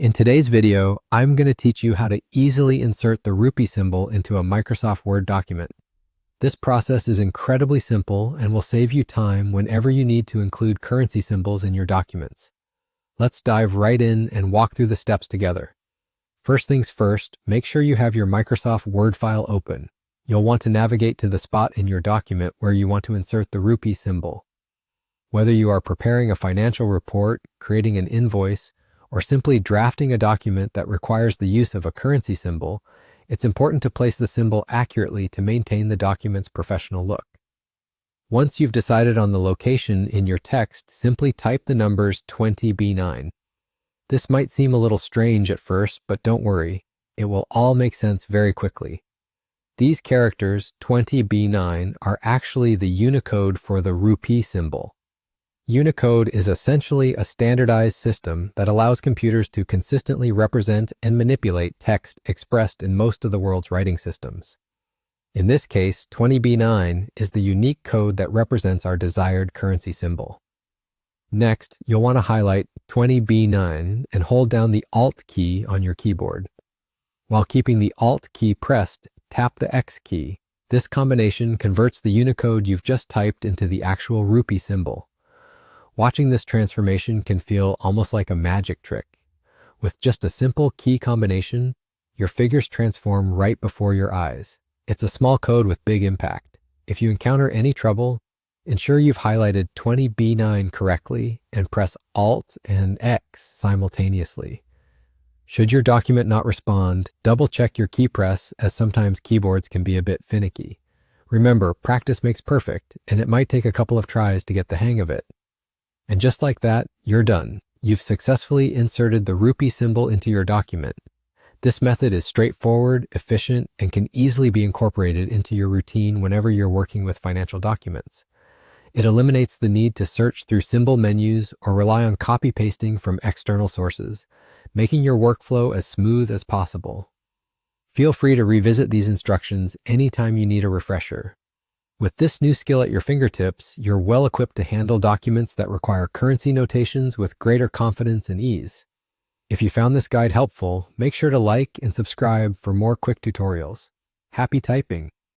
In today's video, I'm going to teach you how to easily insert the rupee symbol into a Microsoft Word document. This process is incredibly simple and will save you time whenever you need to include currency symbols in your documents. Let's dive right in and walk through the steps together. First things first, make sure you have your Microsoft Word file open. You'll want to navigate to the spot in your document where you want to insert the rupee symbol. Whether you are preparing a financial report, creating an invoice, or simply drafting a document that requires the use of a currency symbol, it's important to place the symbol accurately to maintain the document's professional look. Once you've decided on the location in your text, simply type the numbers 20B9. This might seem a little strange at first, but don't worry, it will all make sense very quickly. These characters, 20B9, are actually the Unicode for the rupee symbol. Unicode is essentially a standardized system that allows computers to consistently represent and manipulate text expressed in most of the world's writing systems. In this case, 20B9 is the unique code that represents our desired currency symbol. Next, you'll want to highlight 20B9 and hold down the Alt key on your keyboard. While keeping the Alt key pressed, tap the X key. This combination converts the Unicode you've just typed into the actual rupee symbol. Watching this transformation can feel almost like a magic trick. With just a simple key combination, your figures transform right before your eyes. It's a small code with big impact. If you encounter any trouble, ensure you've highlighted 20B9 correctly and press Alt and X simultaneously. Should your document not respond, double-check your key press, as sometimes keyboards can be a bit finicky. Remember, practice makes perfect, and it might take a couple of tries to get the hang of it. And just like that, you're done. You've successfully inserted the rupee symbol into your document. This method is straightforward, efficient, and can easily be incorporated into your routine whenever you're working with financial documents. It eliminates the need to search through symbol menus or rely on copy-pasting from external sources, making your workflow as smooth as possible. Feel free to revisit these instructions anytime you need a refresher. With this new skill at your fingertips, you're well equipped to handle documents that require currency notations with greater confidence and ease. If you found this guide helpful, make sure to like and subscribe for more quick tutorials. Happy typing!